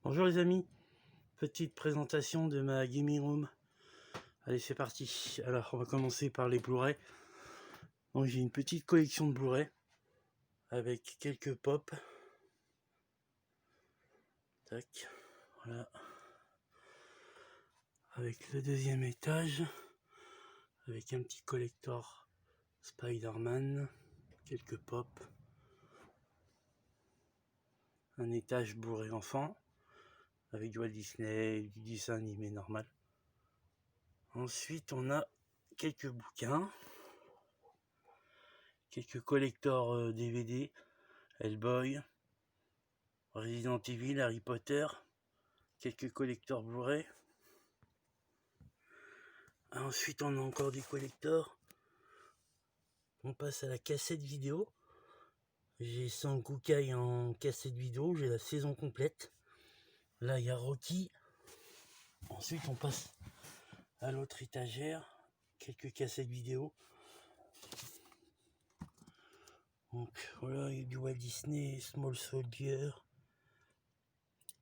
Bonjour les amis, petite présentation de ma gaming room. Allez, c'est parti. Alors on va commencer par les Blu-ray. Donc j'ai une petite collection de Blu-ray avec quelques pop. Tac, voilà. Avec le deuxième étage, avec un petit collector Spider-Man, quelques pop. Un étage Blu-ray enfant, avec du Walt Disney, du dessin animé normal. Ensuite on a quelques bouquins, quelques collectors DVD, Hellboy, Resident Evil, Harry Potter, quelques collecteurs Blu-ray. Ensuite on a encore des collecteurs. On passe à la cassette vidéo. J'ai Sangokai en cassette vidéo, j'ai la saison complète. Là il y a Rocky. Ensuite on passe à l'autre étagère, quelques cassettes vidéo. Donc voilà, il y a du Walt Disney, Small Soldier,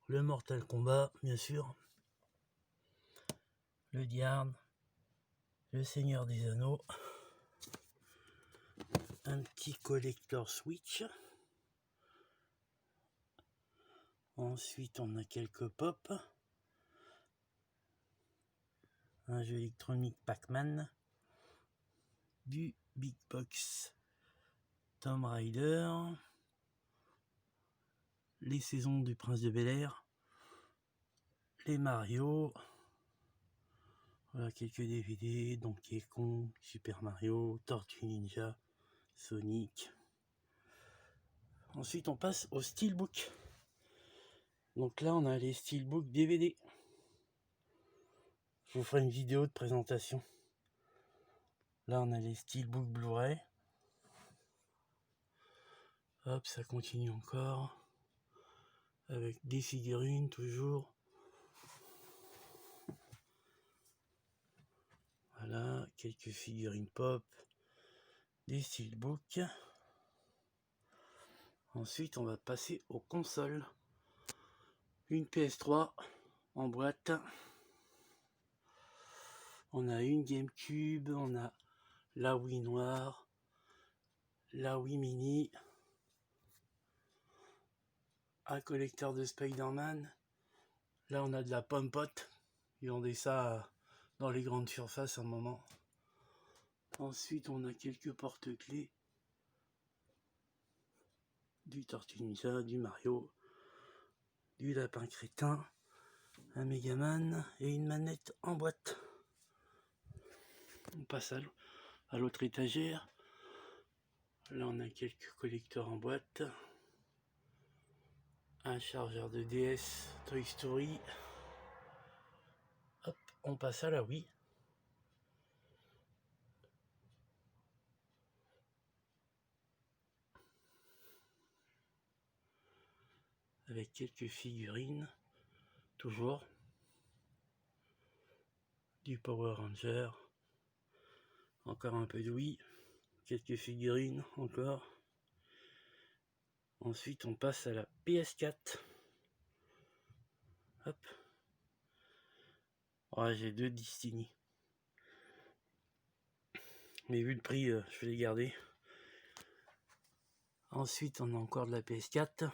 le Mortal Kombat bien sûr, le Diard, le Seigneur des Anneaux, un petit collector Switch. Ensuite on a quelques pop, un jeu électronique Pac-Man, du Big Box Tomb Raider, les saisons du Prince de Bel-Air, les Mario, voilà quelques DVD, Donkey Kong, Super Mario, Tortue Ninja, Sonic. Ensuite on passe au Steelbook. Donc là on a les Steelbook DVD. Je vous ferai une vidéo de présentation. Là on a les Steelbook Blu-ray. Hop, ça continue encore. Avec des figurines toujours. Voilà, quelques figurines pop. Des Steelbook. Ensuite on va passer aux consoles. Une PS3 en boîte. On a une GameCube, on a la Wii noire, la Wii mini, un collecteur de Spider-Man. Là on a de la Pom-Pot, ils vendaient ça dans les grandes surfaces à un moment. Ensuite on a quelques porte-clés, du Tortue Ninja, du Mario, du Lapin Crétin, un Megaman et une manette en boîte. On passe à l'autre étagère. Là on a quelques collecteurs en boîte. Un chargeur de DS Toy Story. Hop, on passe à la Wii. Avec quelques figurines, toujours. Du Power Ranger. Encore un peu de Wii. Quelques figurines encore. Ensuite on passe à la PS4. Hop. Oh, j'ai deux Destiny. Mais vu le prix, je vais les garder. Ensuite on a encore de la PS4.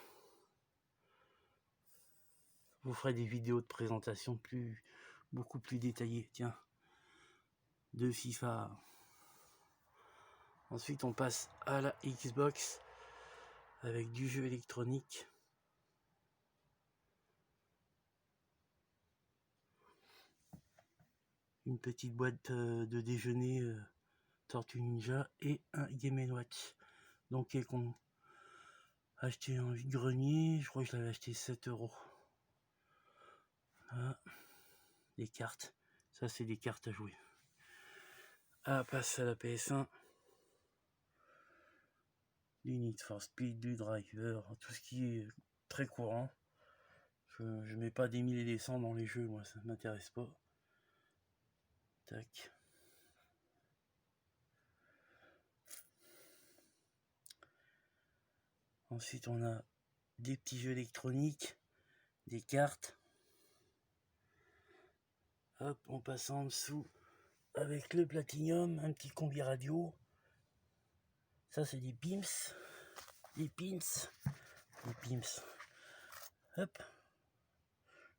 Je vous ferai des vidéos de présentation beaucoup plus détaillées. Tiens. De FIFA. Ensuite on passe à la Xbox. Avec du jeu électronique. Une petite boîte de déjeuner Tortue Ninja et un Game & Watch. Donc qu'on acheté en vide-grenier, je crois que je l'avais acheté 7 €. Voilà. Des cartes. Ça c'est des cartes à jouer. Ah, passe à la PS1. Du Need for Speed, du Driver, tout ce qui est très courant. Je mets pas des 1000 et des 100 dans les jeux, moi ça m'intéresse pas. Tac. Ensuite on a des petits jeux électroniques, des cartes. Hop, on passe en dessous avec le platinium, un petit combi radio. Ça c'est des pins, des pins, des pins. Hop,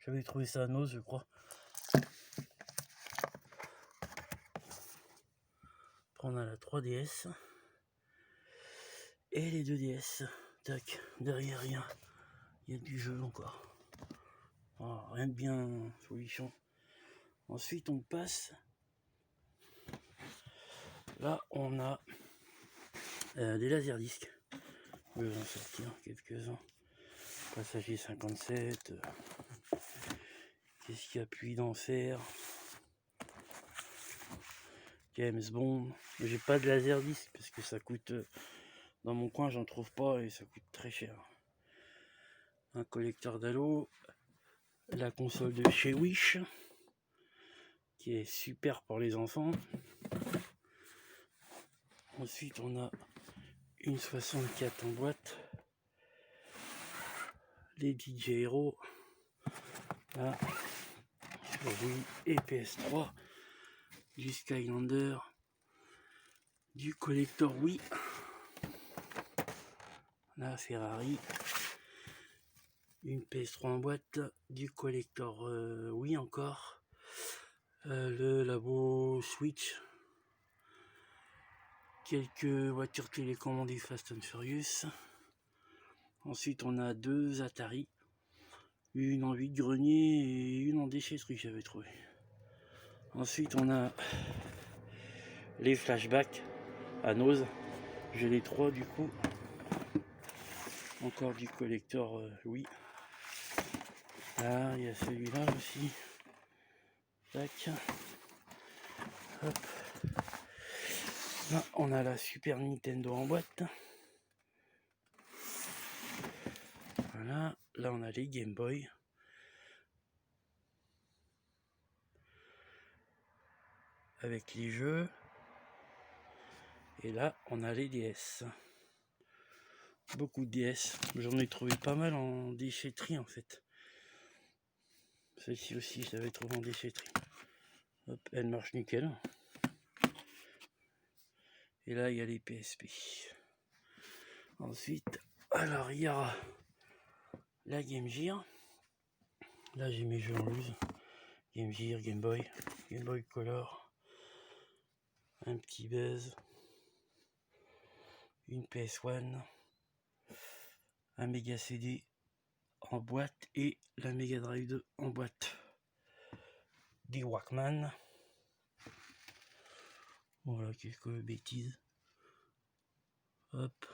j'avais trouvé ça à Noz, je crois. Après on a la 3DS et les 2DS. Tac, derrière rien, il y a du jeu encore. Oh, rien de bien folichon. Ensuite on passe. Là on a des laserdiscs. Je vais en sortir quelques-uns. Passager 57. Qu'est-ce qu'il y a puis d'enfer? James Bond. J'ai pas de laserdisc parce que ça coûte. Dans mon coin j'en trouve pas et ça coûte très cher. Un collecteur d'Halo. La console de chez Wish. Qui est super pour les enfants. Ensuite on a une 64 en boîte. Les DJ Hero. Là. Sur Wii et PS3. Du Skylander. Du collector Wii. La Ferrari. Une PS3 en boîte. Du collector Wii encore. Le labo Switch. Quelques voitures télécommandées Fast and Furious. Ensuite on a deux Atari. Une en vide-grenier et une en déchetterie j'avais trouvé. Ensuite on a les flashbacks à Noz. J'ai les trois du coup. Encore du collector Wii. Là il y a celui-là aussi. Tac. Hop. Là on a la Super Nintendo en boîte. Voilà. Là on a les Game Boy. Avec les jeux. Et là on a les DS. Beaucoup de DS. J'en ai trouvé pas mal en déchetterie en fait. Celle-ci aussi je l'avais trouvé en déchetterie. Hop, elle marche nickel. Et là il y a les PSP. Ensuite, alors il y a la Game Gear. Là j'ai mes jeux en loose. Game Gear, Game Boy Color. Un petit Buzz. Une PS1. Un Mega CD en boîte et la Mega Drive 2 en boîte. Des Walkman. Voilà quelques bêtises. Hop,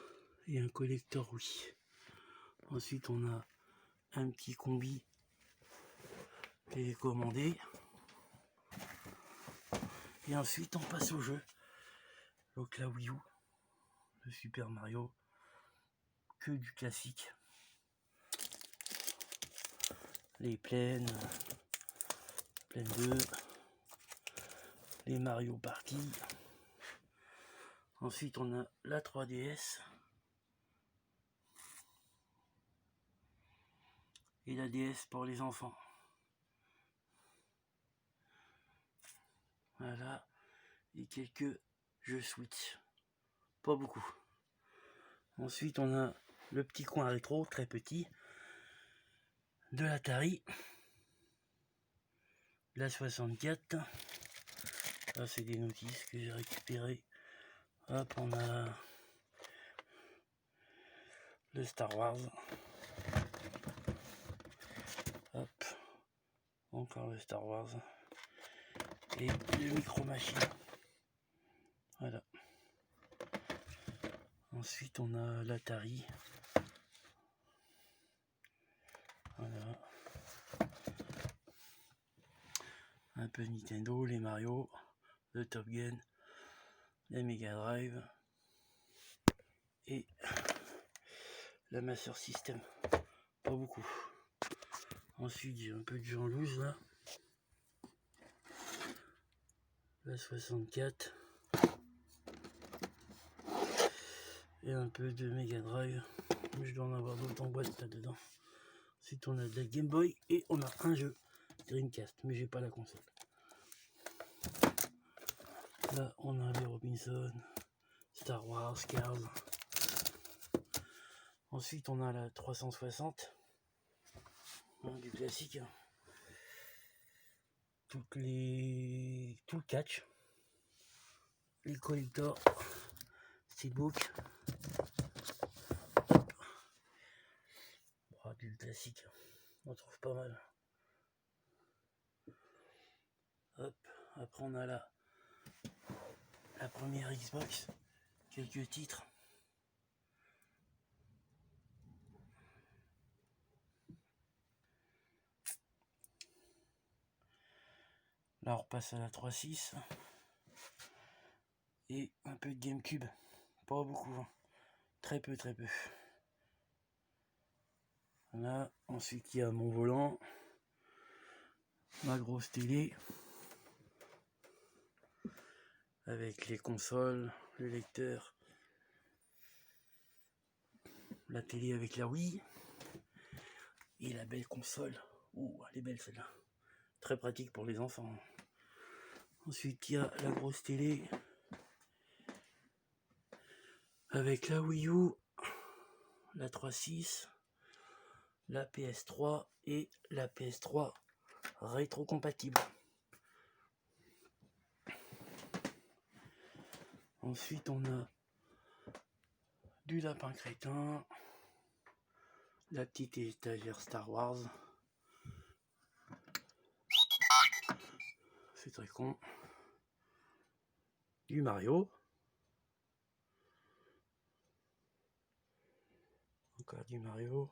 et un collector oui. Ensuite on a un petit combi télécommandé. Et ensuite on passe au jeu. Donc la Wii U, le Super Mario, que du classique. Les plaines 2, les Mario Party. Ensuite on a la 3DS et la DS pour les enfants. Voilà, et quelques jeux Switch, pas beaucoup. Ensuite on a le petit coin rétro, très petit, de l'Atari, la 64. Là c'est des notices que j'ai récupérées. Hop, on a le Star Wars. Hop, encore le Star Wars. Et le Micro Machine. Voilà. Ensuite on a l'Atari. Voilà. Un peu Nintendo, les Mario, le Top Gun, les Mega Drive et la Master System. Pas beaucoup. Ensuite j'ai un peu de jeux en loose là. La 64. Et un peu de Mega Drive. Mais je dois en avoir d'autres en boîte là-dedans. Ensuite on a de la Game Boy et on a un jeu Dreamcast, mais j'ai pas la console. Là on a les Robinson, Star Wars, Cars. Ensuite on a la 360, du classique. Tout le catch, les collectors, steelbook, du classique, on trouve pas mal. Hop, après on a la première Xbox, quelques titres. Là on repasse à la 3.6 et un peu de GameCube, pas beaucoup, hein. Très peu. Voilà. Ensuite il y a mon volant, ma grosse télé avec les consoles, le lecteur, la télé avec la Wii et la belle console. Ouh, elle est belle celle-là, très pratique pour les enfants. Ensuite il y a la grosse télé avec la Wii U, la 3.6, la PS3 et la PS3 rétro-compatible. Ensuite on a du lapin crétin, la petite étagère Star Wars, c'est très con, du Mario, encore du Mario,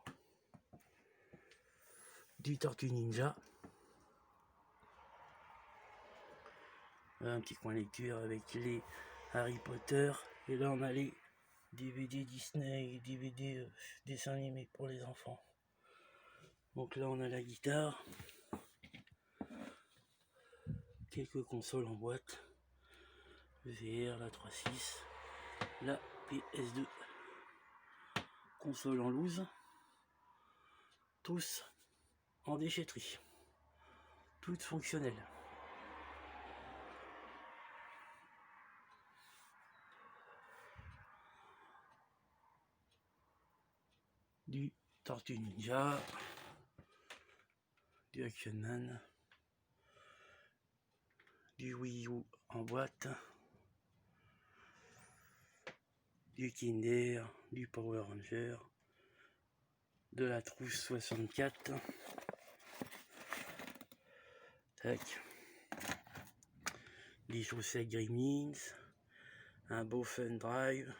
du Tortue Ninja, un petit coin lecture avec les Harry Potter, et là on a les DVD Disney, DVD dessins animés pour les enfants. Donc là on a la guitare, quelques consoles en boîte, VR, la 3.6, la PS2, console en loose, tous en déchetterie, toutes fonctionnelles. Du Tortue Ninja, du Action Man, du Wii U en boîte, du Kinder, du Power Ranger, de la trousse 64, tac, des chaussettes Gremlins, un beau Fun Drive,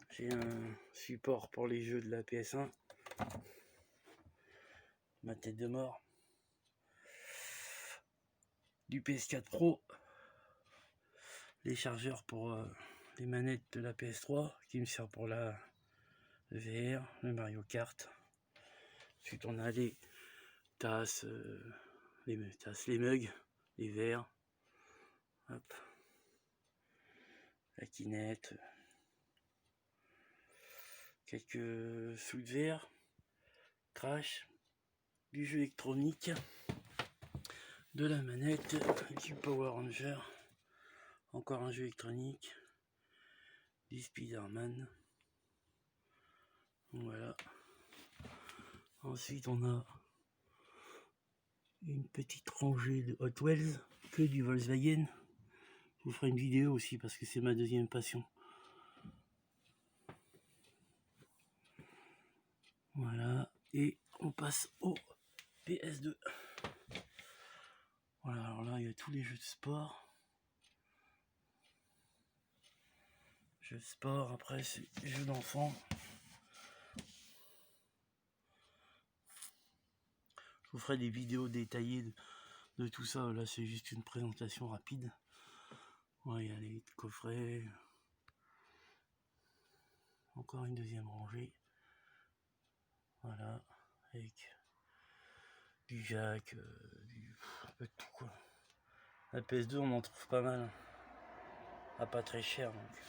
j'ai un support pour les jeux de la PS1, ma tête de mort, du PS4 Pro, les chargeurs pour les manettes de la PS3 qui me servent pour la VR, le Mario Kart. Ensuite on a les tasses, les mugs, les verres, hop, la Kinect, quelques sous de verre, crash, du jeu électronique, de la manette, du Power Ranger, encore un jeu électronique, du Spider-Man. Voilà. Ensuite on a une petite rangée de Hot Wheels, que du Volkswagen. Je vous ferai une vidéo aussi parce que c'est ma deuxième passion. Voilà, et on passe au PS2. Voilà, alors là il y a tous les jeux de sport. Jeux de sport, après c'est les jeux d'enfants. Je vous ferai des vidéos détaillées de tout ça. Là c'est juste une présentation rapide. Ouais, il y a les coffrets. Encore une deuxième rangée. Voilà, avec du jack, un peu de tout quoi. La PS2 on en trouve pas mal. Ah, pas très cher donc.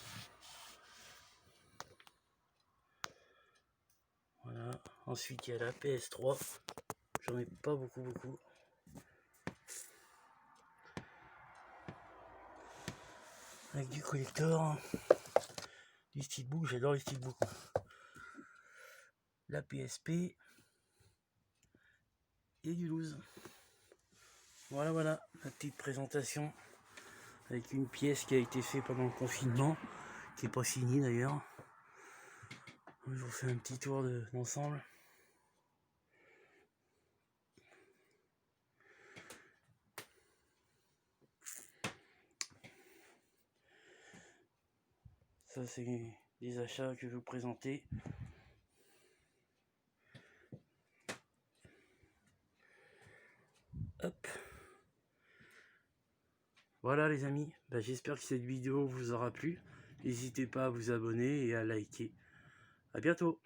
Voilà. Ensuite il y a la PS3, j'en ai pas beaucoup. Avec du collector, du steelbook, j'adore les steelbooks. La PSP et du loose. Voilà, la petite présentation avec une pièce qui a été faite pendant le confinement, qui n'est pas finie d'ailleurs. Je vous fais un petit tour d'ensemble. Ça c'est des achats que je vais vous présenter. Hop. Voilà les amis, j'espère que cette vidéo vous aura plu. N'hésitez pas à vous abonner et à liker. À bientôt.